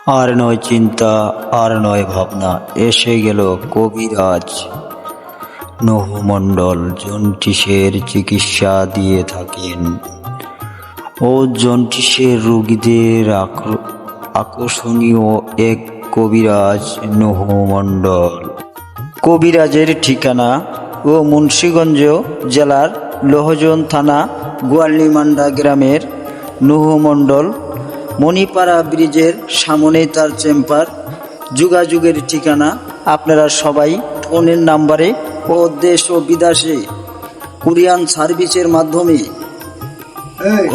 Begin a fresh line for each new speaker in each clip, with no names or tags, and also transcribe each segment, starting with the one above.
আর নয় চিন্তা, আর নয় ভাবনা, এসে গেল কবিরাজ নহু মণ্ডল। জন্ডিসের চিকিৎসা দিয়ে থাকেন ও জন্ডিসের রোগীদের আকর্ষণীয় এক কবিরাজ নহু মণ্ডল। কবিরাজের ঠিকানা ও মুন্সিগঞ্জ জেলার লোহজন থানা গোয়ালনিমান্ডা গ্রামের নহু মণ্ডল। মণিপাড়া ব্রিজের সামনেই তার চেম্বার। যোগাযোগের ঠিকানা আপনারা সবাই ফোনের নাম্বারে ও দেশ ও বিদেশে কুরিয়ান সার্ভিসের মাধ্যমে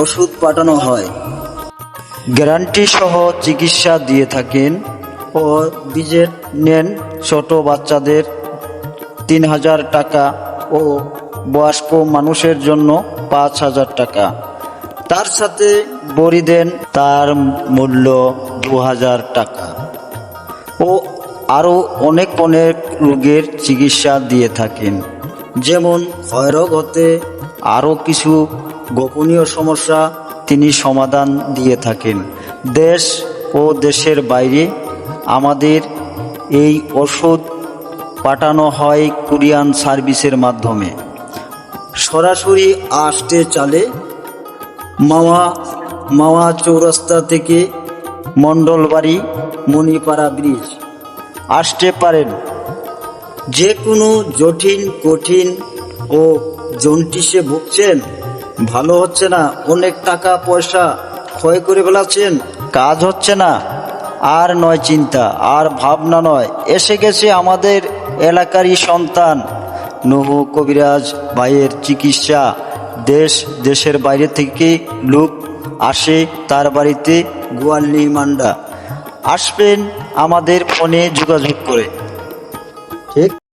ওষুধ পাঠানো হয়। গ্যারান্টি সহ চিকিৎসা দিয়ে থাকেন ও ভিজিট নেন ছোট বাচ্চাদের 3000 টাকা ও বয়স্ক মানুষের জন্য 5000 টাকা। তার সাথে বড়ি দেন, তার মূল্য 2000 টাকা। ও আরও অনেক রোগের চিকিৎসা দিয়ে থাকেন, যেমন ক্ষয়রোগ হতে আরও কিছু গোপনীয় সমস্যা তিনি সমাধান দিয়ে থাকেন। দেশ ও দেশের বাইরে আমাদের এই ওষুধ পাঠানো হয় কুরিয়ান সার্ভিসের মাধ্যমে। সরাসরি আসতে চালে মাওয়া চৌরাস্তা থেকে মণ্ডলবাড়ি মণিপাড়া ব্রিজ আসতে পারেন। যে কোনো জটিল কঠিন ও জন্ডিসে ভুগছেন, ভালো হচ্ছে না, অনেক টাকা পয়সা ক্ষয় করে ফেলাচ্ছেন, কাজ হচ্ছে না, আর নয় চিন্তা, আর ভাবনা নয়, এসে গেছে আমাদের এলাকারই সন্তান নহু কবিরাজ ভাইয়ের চিকিৎসা। দেশের বাইরে থেকে লোক আসে তার বাড়িতে গোয়ালনিমান্ডা। আসবেন আমাদের ফোনে যোগাযোগ করে। ঠিক।